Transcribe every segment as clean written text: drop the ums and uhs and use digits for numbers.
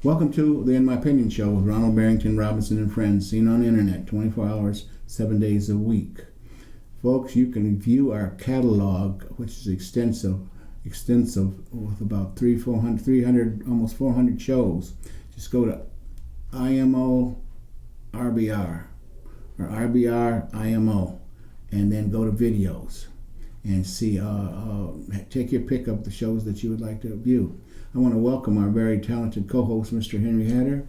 Welcome to the In My Opinion Show with Ronald Barrington Robinson and friends, seen on the internet 24 hours, 7 days a week. Folks, you can view our catalog, which is extensive with about 300, almost 400 shows. Just go to IMO RBR or RBR IMO and then go to videos and see, take your pick of the shows that you would like to view. I want to welcome our very talented co-host, Mr. Henry Hatter.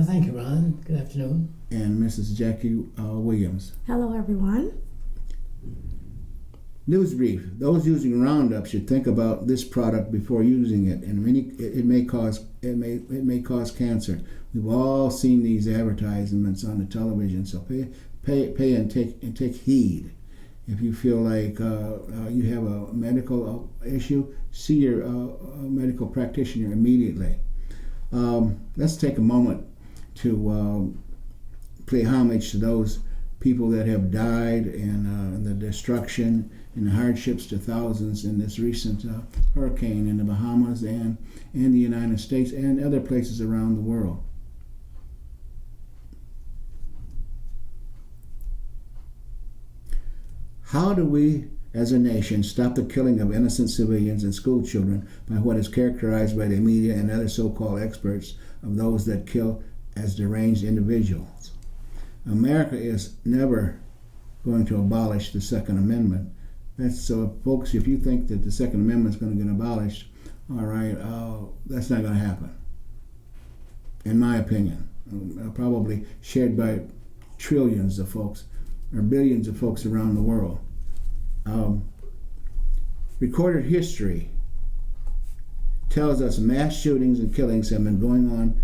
Thank you, Ron. Good afternoon. And Mrs. Jackie Williams. Hello, everyone. News brief. Those using Roundup should think about this product before using it, and it may cause cancer. We've all seen these advertisements on the television, so pay and take heed. If you feel like you have a medical issue, see your medical practitioner immediately. Let's take a moment to pay homage to those people that have died and the destruction and the hardships to thousands in this recent hurricane in the Bahamas and the United States and other places around the world. How do we, as a nation, stop the killing of innocent civilians and school children by what is characterized by the media and other so-called experts of those that kill as deranged individuals? America is never going to abolish the Second Amendment. So, folks, if you think that the Second Amendment is going to get abolished, all right, that's not going to happen, in my opinion. Probably shared by trillions of folks, or billions of folks around the world. Recorded history tells us mass shootings and killings have been going on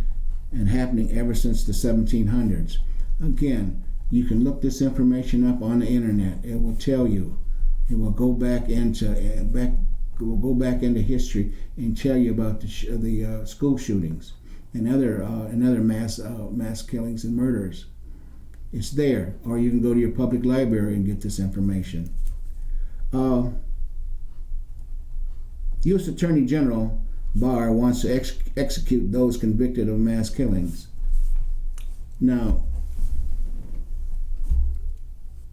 and happening ever since the 1700s. Again, you can look this information up on the internet. It will tell you. It will go back into history and tell you about the school shootings and other mass killings and murders. It's there, or you can go to your public library and get this information. U.S. Attorney General Barr wants to execute those convicted of mass killings. Now,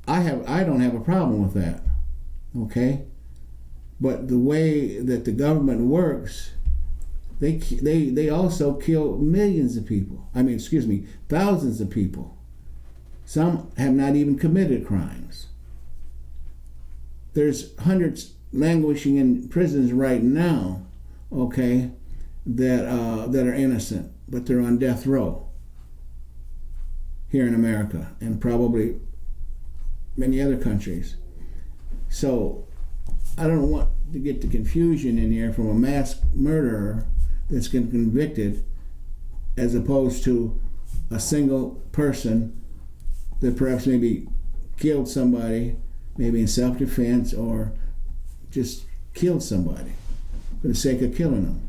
I don't have a problem with that, okay? But the way that the government works, they also kill millions of people. Thousands of people. Some have not even committed crimes. There's hundreds languishing in prisons right now, okay, that are innocent, but they're on death row here in America and probably many other countries. So I don't want to get the confusion in here from a mass murderer that's been convicted as opposed to a single person that perhaps maybe killed somebody, maybe in self-defense, or just killed somebody for the sake of killing them.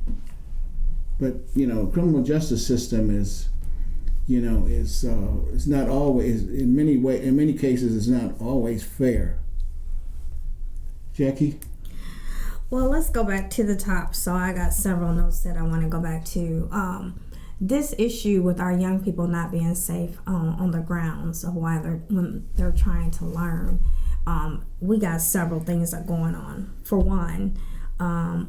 But criminal justice system is not always, in many cases, it's not always fair. Jackie? Well, let's go back to the top. So I got several notes that I want to go back to. This issue with our young people not being safe on the grounds of when they're trying to learn, we got several things that are going on. For one,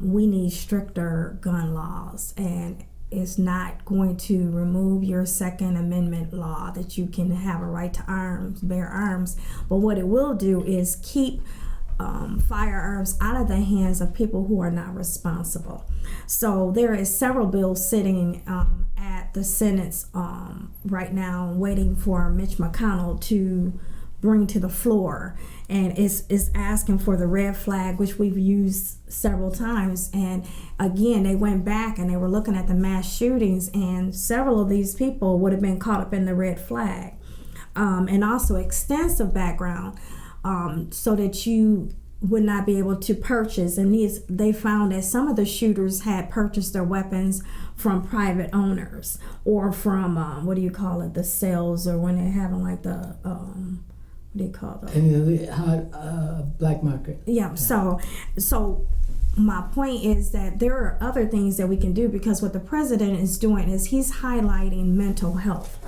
we need stricter gun laws, and it's not going to remove your Second Amendment law that you can have a right to bear arms, but what it will do is keep firearms out of the hands of people who are not responsible. So there is several bills sitting at the Senate right now waiting for Mitch McConnell to bring to the floor, and it's asking for the red flag, which we've used several times. And again, they went back and they were looking at the mass shootings, and several of these people would have been caught up in the red flag, and also extensive background, so that you would not be able to purchase. And they found that some of the shooters had purchased their weapons from private owners or from the sales, or when they're having like the what do you call those? And the black market. Yeah. So my point is that there are other things that we can do, because what the president is doing is he's highlighting mental health.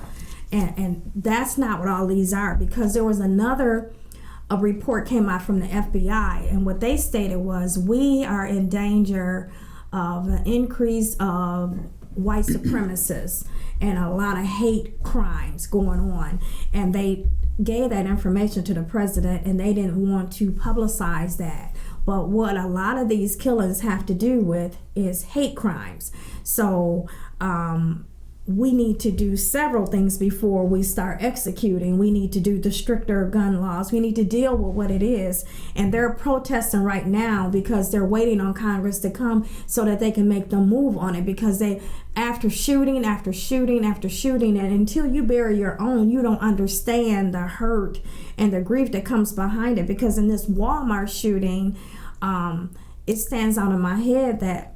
And that's not what all these are, because there was a report came out from the FBI, and what they stated was we are in danger of an increase of white supremacists and a lot of hate crimes going on. And they gave that information to the president, and they didn't want to publicize that. But what a lot of these killings have to do with is hate crimes. So we need to do several things before we start executing. We need to do the stricter gun laws. We need to deal with what it is. And they're protesting right now because they're waiting on Congress to come so that they can make the move on it, because they, after shooting after shooting after shooting, and until you bury your own, you don't understand the hurt and the grief that comes behind it. Because in this Walmart shooting, it stands out in my head that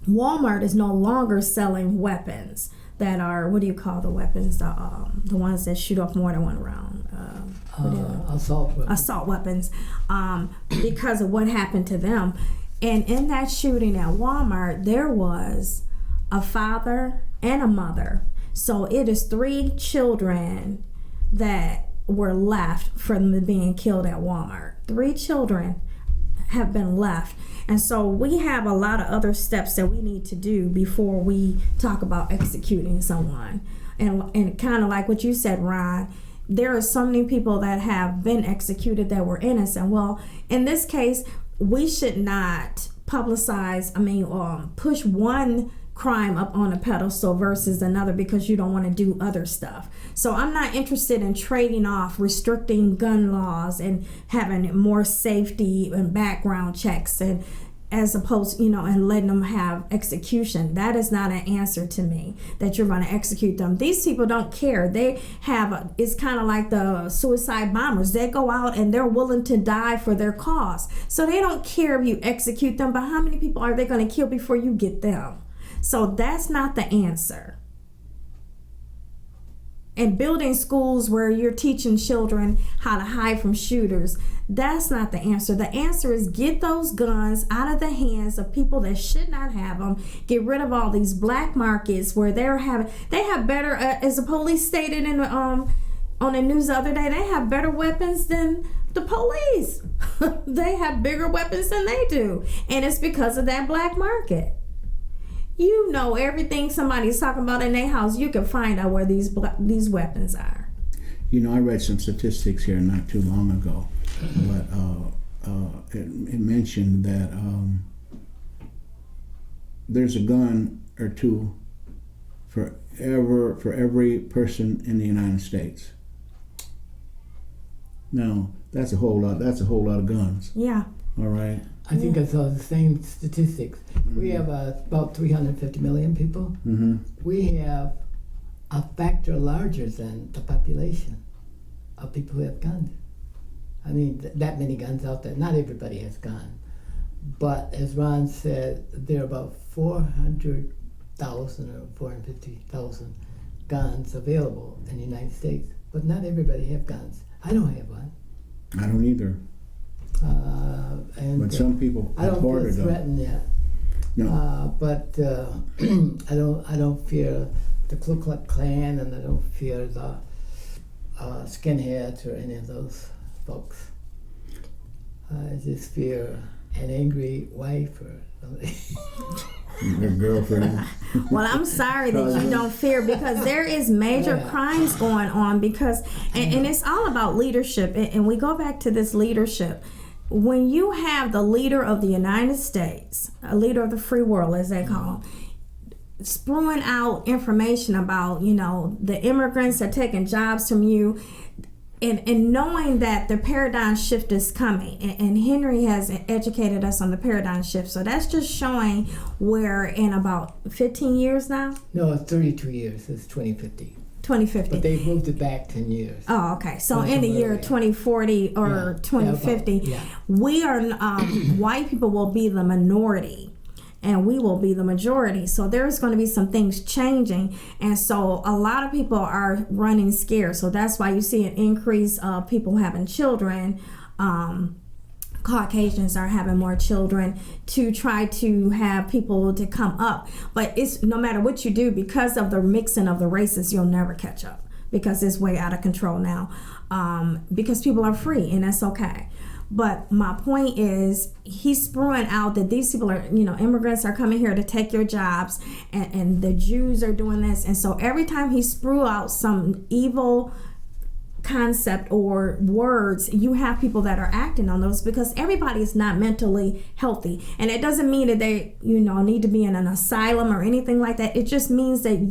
Walmart is no longer selling weapons that are, what do you call the weapons? The ones that shoot off more than one round. Assault weapons. Because of what happened to them. And in that shooting at Walmart, there was a father and a mother. So it is 3 children that were left from being killed at Walmart. 3 children have been left. And so we have a lot of other steps that we need to do before we talk about executing someone. And kind of like what you said, Ron, there are so many people that have been executed that were innocent. Well, in this case, we should not publicize, push one crime up on a pedestal versus another because you don't want to do other stuff. So I'm not interested in trading off restricting gun laws and having more safety and background checks, and as opposed, and letting them have execution. That is not an answer to me, that you're going to execute them. These people don't care. They have, it's kind of like the suicide bombers. They go out and they're willing to die for their cause. So they don't care if you execute them, but how many people are they going to kill before you get them? So that's not the answer. And building schools where you're teaching children how to hide from shooters, that's not the answer. The answer is get those guns out of the hands of people that should not have them. Get rid of all these black markets where they have better, as the police stated in the, on the news the other day, they have better weapons than the police. They have bigger weapons than they do. And it's because of that black market. You know, everything somebody's talking about in their house, you can find out where these weapons are. I read some statistics here not too long ago, but it mentioned that there's a gun or two for every person in the United States. Now, that's a whole lot of guns. Yeah. All right. I think I saw the same statistics. Mm-hmm. We have about 350 million people. Mm-hmm. We have a factor larger than the population of people who have guns. That many guns out there. Not everybody has guns. But as Ron said, there are about 400,000 or 450,000 guns available in the United States. But not everybody have guns. I don't have one. I don't either. But some people I don't feel threatened yet. No. But I don't fear the Ku Klux Klan, and I don't fear the skinheads or any of those folks. I just fear an angry wife or something. Your girlfriend. Well, I'm sorry that you don't fear, because there is major crimes going on, because and it's all about leadership, and we go back to this leadership. When you have the leader of the United States, a leader of the free world as they call him, spewing out information about, the immigrants are taking jobs from you, and knowing that the paradigm shift is coming, and Henry has educated us on the paradigm shift. So that's just showing where in about 15 years now? No, it's 32 years. It's 2050. 2050. But they moved it back 10 years. Oh, okay. So in the year 2040 or 2050, we are, white people will be the minority and we will be the majority. So there's going to be some things changing. And so a lot of people are running scared. So that's why you see an increase of people having children Caucasians are having more children, to try to have people to come up. But it's no matter what you do, because of the mixing of the races, you'll never catch up, because it's way out of control now, because people are free, and that's okay. But my point is, he's spewing out that these people are, immigrants are coming here to take your jobs, and the Jews are doing this. And so every time he spew out some evil concept or words, you have people that are acting on those, because everybody is not mentally healthy. And it doesn't mean that they need to be in an asylum or anything like that. It just means that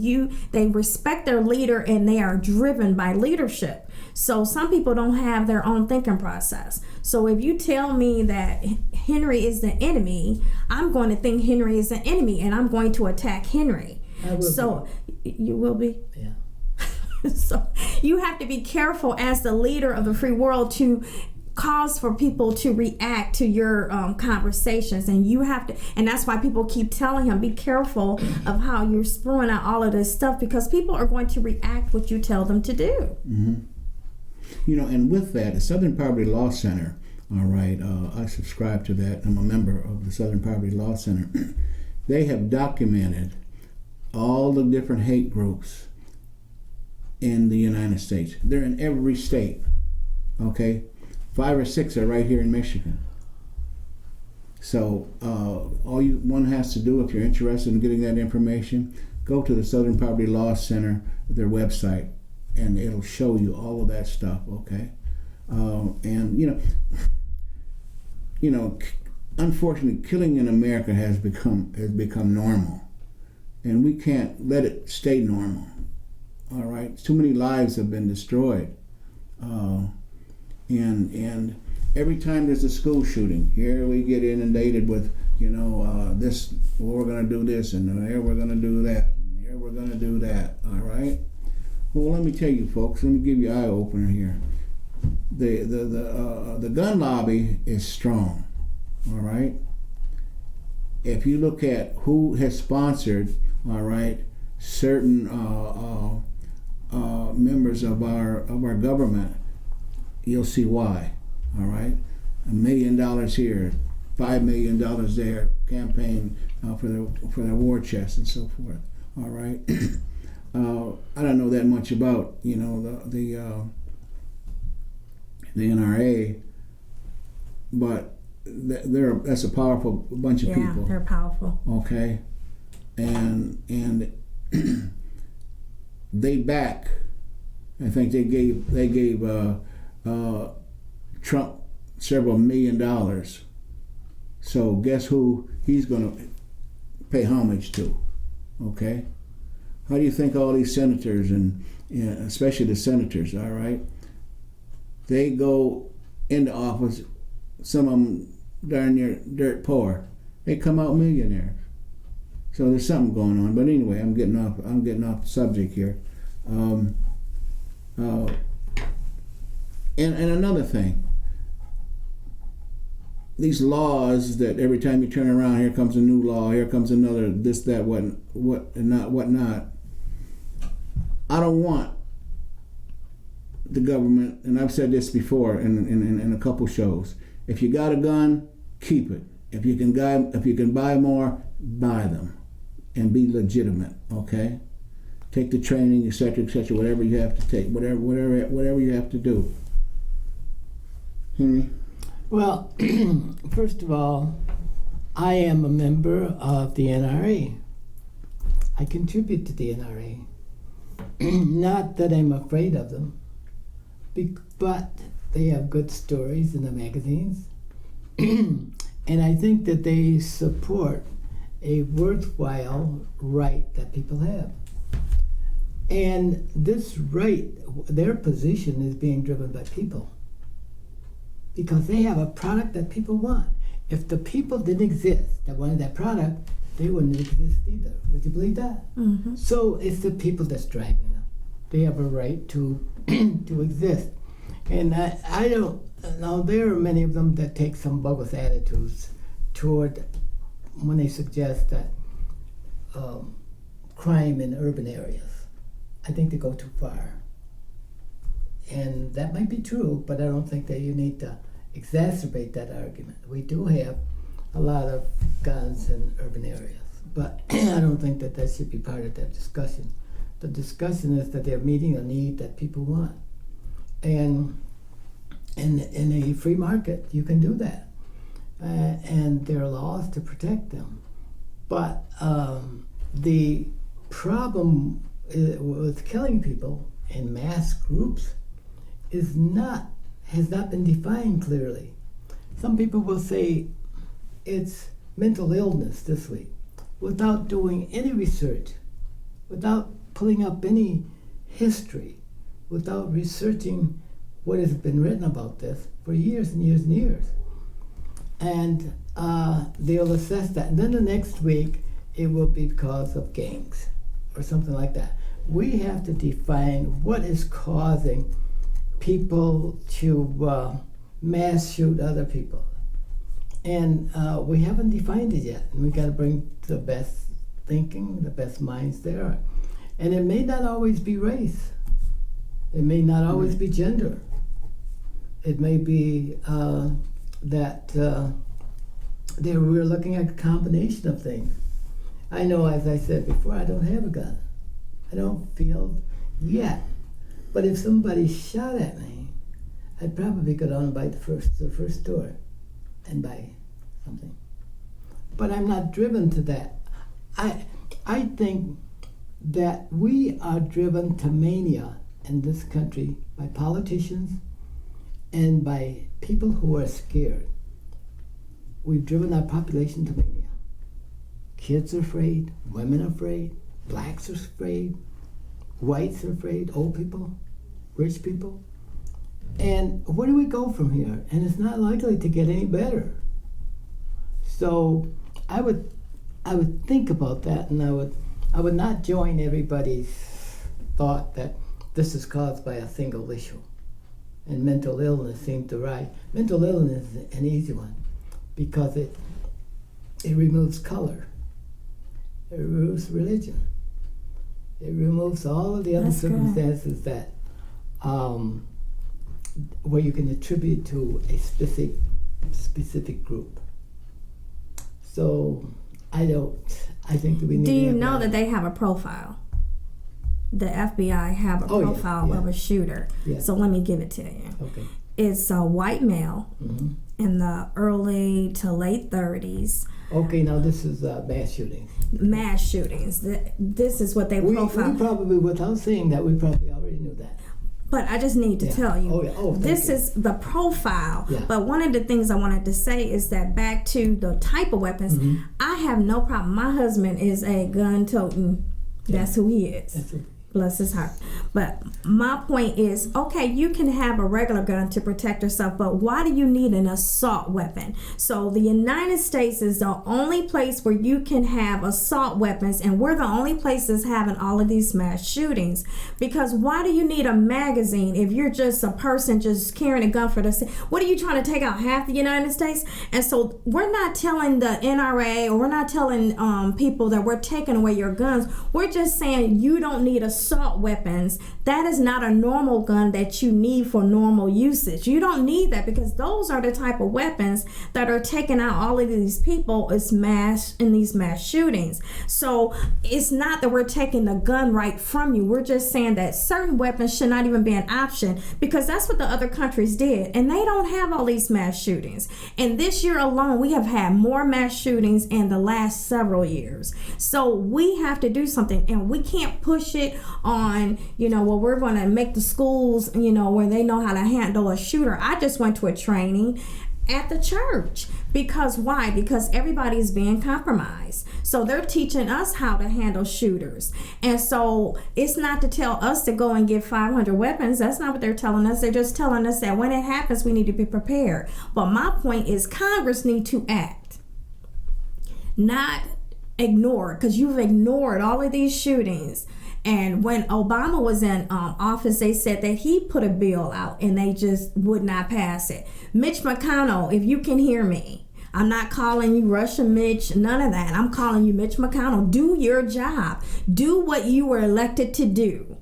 they respect their leader and they are driven by leadership. So some people don't have their own thinking process. So if you tell me that Henry is the enemy, I'm going to think Henry is the enemy, and I'm going to attack Henry. You will be? Yeah. So you have to be careful as the leader of the free world to cause for people to react to your conversations, and you have to, and that's why people keep telling him, be careful of how you're spewing out all of this stuff, because people are going to react what you tell them to do. Mm-hmm. And with that, the Southern Poverty Law Center, all right, I subscribe to that. I'm a member of the Southern Poverty Law Center. They have documented all the different hate groups in the United States. They're in every state, okay? 5 or 6 are right here in Michigan. So all one has to do, if you're interested in getting that information, go to the Southern Poverty Law Center, their website, and it'll show you all of that stuff, okay? And unfortunately, killing in America has become normal, and we can't let it stay normal. All right, too many lives have been destroyed, and every time there's a school shooting, here we get inundated with this. Well, we're going to do this, and here we're going to do that, and here we're going to do that. All right. Well, let me tell you, folks. Let me give you an eye opener here. The gun lobby is strong. All right. If you look at who has sponsored, all right, certain members of our government, you'll see why. All right, $1 million here, $5 million there, campaign for their war chest and so forth. All right, I don't know that much about the NRA, but that's a powerful bunch of people. Yeah, they're powerful. Okay, and they back. I think they gave Trump several $1 million. So guess who he's going to pay homage to? Okay, how do you think all these senators and especially the senators? All right, they go into office. Some of them darn near dirt poor. They come out millionaires. So there's something going on. But anyway, I'm getting off the subject here. And another thing, these laws that every time you turn around, here comes a new law, here comes another, this, that, whatnot. I don't want the government, and I've said this before in a couple shows, if you got a gun, keep it. If you can buy more, buy them. And be legitimate, okay? Take the training, etc., whatever you have to take, whatever you have to do. Henry? Well, first of all, I am a member of the NRA. I contribute to the NRA. Not that I'm afraid of them, but they have good stories in the magazines. And I think that they support a worthwhile right that people have. And this right, their position is being driven by people, because they have a product that people want. If the people didn't exist that wanted that product, they wouldn't exist either. Would you believe that? Mm-hmm. So it's the people that's driving them. They have a right to to exist. And I don't know, there are many of them that take some bogus attitudes toward when they suggest that crime in urban areas. I think they go too far. And that might be true, but I don't think that you need to exacerbate that argument. We do have a lot of guns in urban areas, but I don't think that should be part of that discussion. The discussion is that they're meeting a need that people want. And in a free market, you can do that. And there are laws to protect them. But the problem with killing people in mass groups has not been defined clearly. Some people will say it's mental illness this week without doing any research, without pulling up any history, without researching what has been written about this for years and years and years. And they'll assess that. And then the next week, it will be because of gangs or something like that. We have to define what is causing people to mass shoot other people. And we haven't defined it yet. And we got to bring the best thinking, the best minds there. And it may not always be race. It may not always be gender. It may be that we're looking at a combination of things. I know, as I said before, I don't have a gun. I don't feel yet. But if somebody shot at me, I'd probably go down and bite the first door and buy something. But I'm not driven to that. I think that we are driven to mania in this country by politicians and by people who are scared. We've driven our population to mania. Kids are afraid, women are afraid, blacks are afraid, whites are afraid, old people, rich people. And where do we go from here? And it's not likely to get any better. So I would think about that, and I would not join everybody's thought that this is caused by a single issue. And mental illness seems to rise. Mental illness is an easy one because it removes color. It removes religion. It removes all of the other circumstances that where you can attribute to a specific group. So I think that we need Do to you have know that they have a profile? The FBI have a profile of a shooter. Yeah. So let me give it to you. Okay. It's a white male in the early to late 30s. Okay, now this is mass shootings. Mass shootings. This is what they profile. We probably, without saying that, we probably already knew that. But I just need to tell you, this is the profile. Yeah. But one of the things I wanted to say is that back to the type of weapons, I have no problem. My husband is a gun-toting, that's who he is. That's it. Bless his heart. But my point is, okay, you can have a regular gun to protect yourself, but why do you need an assault weapon? So the United States is the only place where you can have assault weapons, and we're the only places having all of these mass shootings. Because why do you need a magazine if you're just a person just carrying a gun for the what are you trying to take out half the United States? And so we're not telling the NRA, or we're not telling people that we're taking away your guns. We're just saying you don't need assault weapons. That is not a normal gun that you need for normal usage. You don't need that, because those are the type of weapons that are taking out all of these people in these mass shootings. So it's not that we're taking the gun right from you. We're just saying that certain weapons should not even be an option, because that's what the other countries did, and they don't have all these mass shootings. And this year alone, we have had more mass shootings in the last several years. So we have to do something, and we can't push it on, well, we're going to make the schools, where they know how to handle a shooter. I just went to a training at the church. Because why? Because everybody's being compromised. So they're teaching us how to handle shooters. And so it's not to tell us to go and get 500 weapons. That's not what they're telling us. They're just telling us that when it happens, we need to be prepared. But my point is, Congress need to act, not ignore, because you've ignored all of these shootings. And when Obama was in office, they said that he put a bill out and they just would not pass it. Mitch McConnell, if you can hear me, I'm not calling you Russian Mitch, none of that. I'm calling you Mitch McConnell. Do your job. Do what you were elected to do.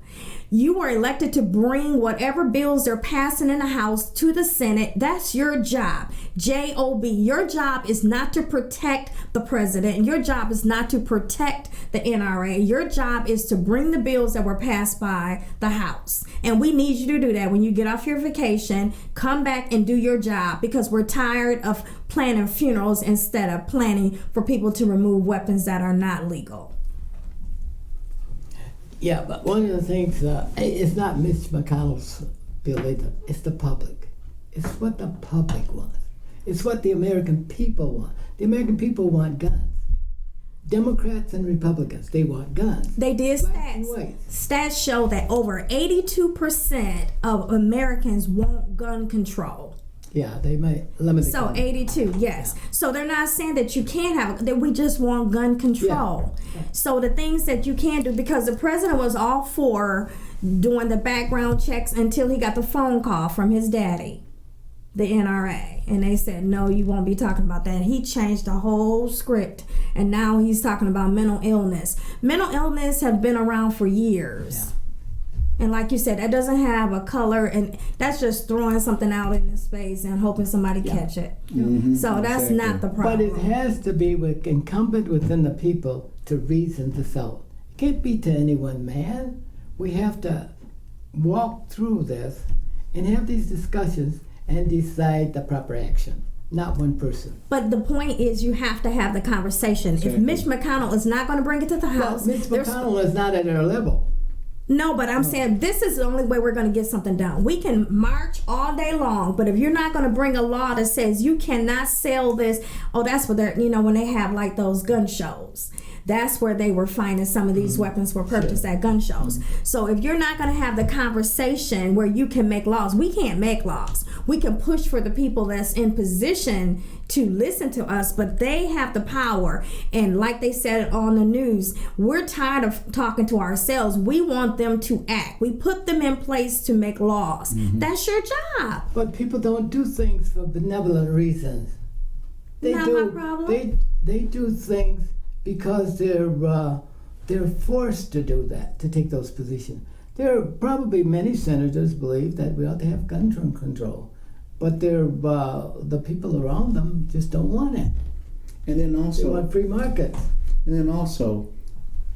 You are elected to bring whatever bills they're passing in the House to the Senate. That's your job. J-O-B. Your job is not to protect the president. Your job is not to protect the NRA. Your job is to bring the bills that were passed by the House. And we need you to do that. When you get off your vacation, come back and do your job, because we're tired of planning funerals instead of planning for people to remove weapons that are not legal. Yeah, but one of the things, it's not Mitch McConnell's bill either. It's the public. It's what the public wants. It's what the American people want. The American people want guns. Democrats and Republicans, they want guns. They did Black stats. and white. Stats show that over 82% of Americans want gun control. Yeah, they might limit it. So 82, yes. Yeah. So they're not saying that you can't have, that we just want gun control. Yeah. So the things that you can do, because the president was all for doing the background checks until he got the phone call from his daddy, the NRA. And they said, no, you won't be talking about that. He changed the whole script. And now he's talking about mental illness. Mental illness have been around for years. Yeah. And like you said, that doesn't have a color, and that's just throwing something out into space and hoping somebody catch it. Mm-hmm. So that's not the problem. But it has to be incumbent within the people to reason this out. It can't be to any one man. We have to walk through this and have these discussions and decide the proper action. Not one person. But the point is, you have to have the conversation. Exactly. If Mitch McConnell is not going to bring it to the House, Mitch McConnell is not at our level. No, but I'm saying this is the only way we're going to get something done. We can march all day long, but if you're not going to bring a law that says you cannot sell this, that's what they're, when they have like those gun shows. That's where they were finding some of these weapons were purchased at gun shows. So if you're not going to have the conversation where you can make laws, we can't make laws. We can push for the people that's in position to listen to us, but they have the power. And like they said on the news, we're tired of talking to ourselves. We want them to act. We put them in place to make laws. Mm-hmm. That's your job. But people don't do things for benevolent reasons. Not my problem. They do things because they're forced to do that, to take those positions. There are probably many senators believe that we ought to have gun control, but the people around them just don't want it. And then also, they want free markets. And then also,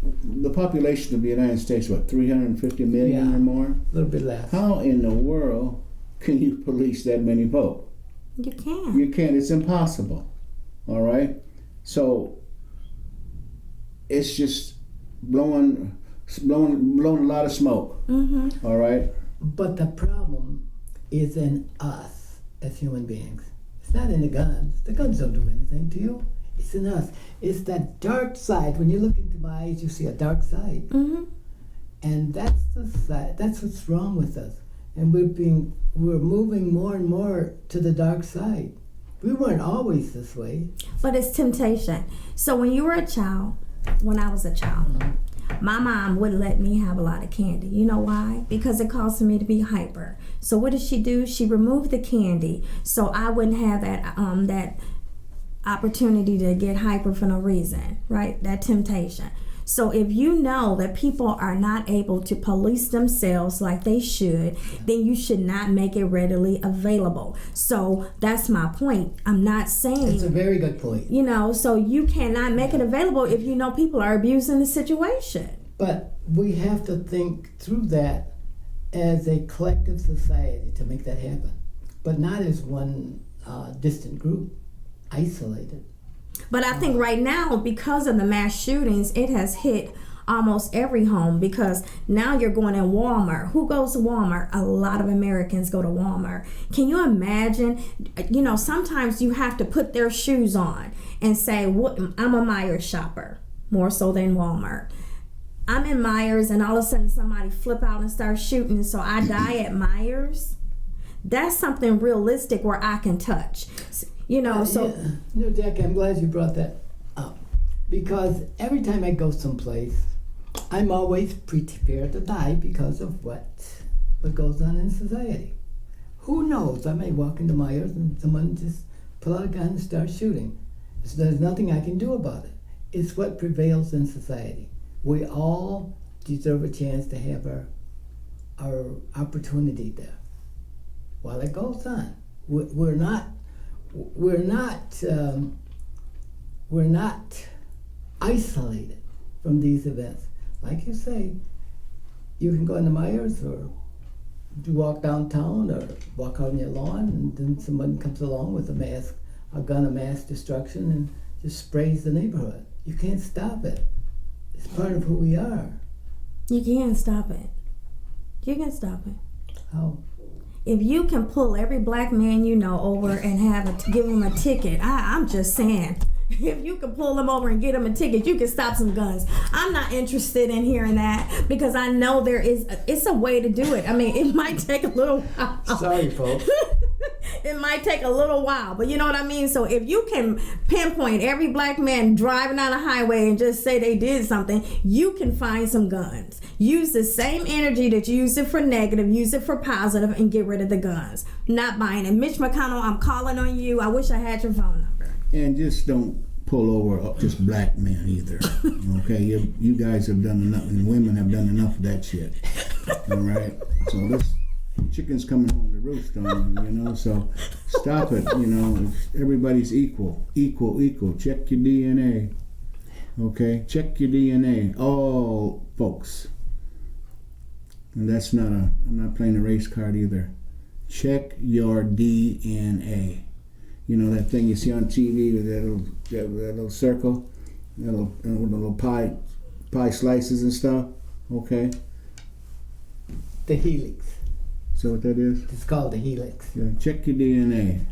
the population of the United States, 350 million or more? A little bit less. How in the world can you police that many folk? You can't. You can't. It's impossible. All right? So, it's just blowing a lot of smoke. Mm-hmm. All right? But the problem is in us as human beings. It's not in the guns. The guns don't do anything to you. It's in us. It's that dark side. When you look into my eyes, you see a dark side. Mm-hmm. And that's the side. That's what's wrong with us. And we're moving more and more to the dark side. We weren't always this way. But it's temptation. So when you were a child, when I was a child, my mom wouldn't let me have a lot of candy. You know why? Because it caused me to be hyper. So what did she do? She removed the candy so I wouldn't have that opportunity to get hyper for no reason, right? That temptation. So if you know that people are not able to police themselves like they should, then you should not make it readily available. So that's my point. I'm not saying... It's a very good point. So you cannot make it available if you know people are abusing the situation. But we have to think through that as a collective society to make that happen. But not as one distant group, isolated. But I think right now, because of the mass shootings, it has hit almost every home, because now you're going in Walmart. Who goes to Walmart? A lot of Americans go to Walmart. Can you imagine? Sometimes you have to put their shoes on and say, I'm a Myers shopper, more so than Walmart. I'm in Myers, and all of a sudden somebody flip out and start shooting, so I die at Myers. That's something realistic where I can touch. Jackie, I'm glad you brought that up, because every time I go someplace, I'm always prepared to die because of what goes on in society. Who knows? I may walk into Myers and someone just pull out a gun and start shooting. So there's nothing I can do about it. It's what prevails in society. We all deserve a chance to have our opportunity there. While it goes on, we're not isolated from these events. Like you say, you can go into Myers or you walk downtown or walk out on your lawn, and then someone comes along with a gun of mass destruction, and just sprays the neighborhood. You can't stop it. It's part of who we are. You can't stop it. You can stop it. How? If you can pull every black man you know over and give him a ticket, I'm just saying. If you can pull them over and get them a ticket, you can stop some guns. I'm not interested in hearing that because I know it's a way to do it. I mean, it might take a little while. Sorry, folks. It might take a little while, but you know what I mean? So if you can pinpoint every black man driving down a highway and just say they did something, you can find some guns. Use the same energy that you use it for negative, use it for positive, and get rid of the guns. Not buying it. Mitch McConnell, I'm calling on you. I wish I had your phone number. And just don't pull over just black men either. Okay, you guys have done enough, and women have done enough of that shit. All right, so this chicken's coming home to roost on you, you know. So stop it. You know, everybody's equal. Check your DNA. Okay, check your DNA, all folks. And that's not I'm not playing a race card either. Check your DNA. You know that thing you see on TV with that little circle, with the little pie slices and stuff. Okay. The helix. So what that is? It's called the helix. Yeah. Check your DNA.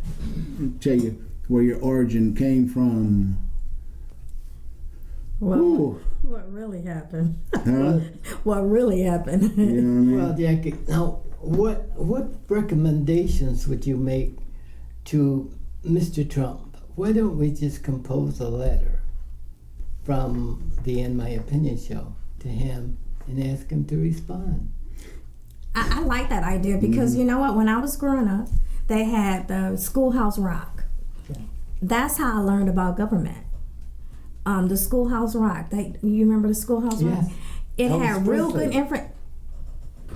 It'll tell you where your origin came from. Well, Ooh. what really happened? Huh? What really happened? You know what I mean? Well, Jackie, now what recommendations would you make to Mr. Trump? Why don't we just compose a letter from the In My Opinion show to him and ask him to respond? I like that idea because you know what? When I was growing up, they had the Schoolhouse Rock. Okay. That's how I learned about government. The Schoolhouse Rock. You remember the Schoolhouse Rock? Yes. It Elvis had real good Presley.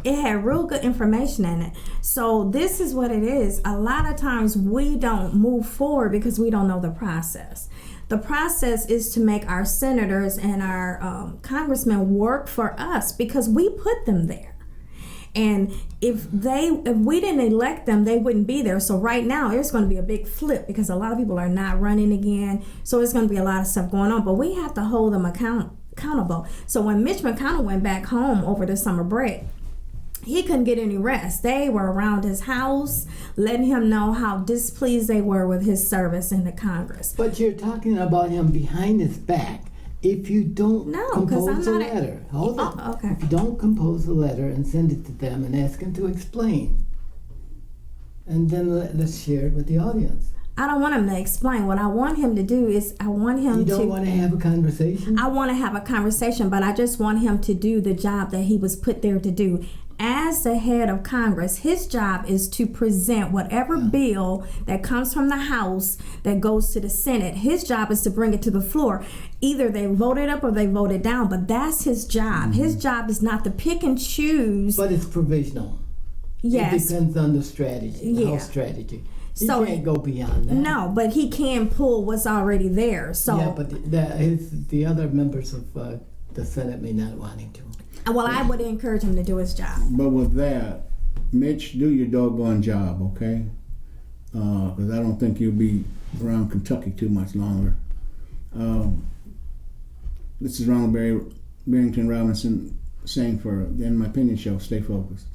It had real good information in it. So this is what it is. A lot of times we don't move forward because we don't know the process. The process is to make our senators and our congressmen work for us because we put them there. And if we didn't elect them, they wouldn't be there. So right now, there's going to be a big flip because a lot of people are not running again. So there's going to be a lot of stuff going on. But we have to hold them accountable. So when Mitch McConnell went back home over the summer break, he couldn't get any rest. They were around his house, letting him know how displeased they were with his service in the Congress. But you're talking about him behind his back. If you don't compose a letter, hold on. Oh, okay. If you don't compose a letter and send it to them and ask them to explain, and then let's share it with the audience. I don't want him to explain. What I want him to do is I want him to... You don't want to have a conversation? I want to have a conversation, but I just want him to do the job that he was put there to do. As the head of Congress, his job is to present whatever bill that comes from the House that goes to the Senate. His job is to bring it to the floor. Either they vote it up or they vote it down, but that's his job. Mm-hmm. His job is not to pick and choose. But it's provisional. Yes. It depends on the strategy, the House strategy. He can't go beyond that. No, but he can pull what's already there. So yeah, but the other members of the Senate may not want him to. Well, I would encourage him to do his job. But with that, Mitch, do your doggone job, okay? Because I don't think you'll be around Kentucky too much longer. This is Ronald Barrington Robinson saying for the In My Opinion show, stay focused.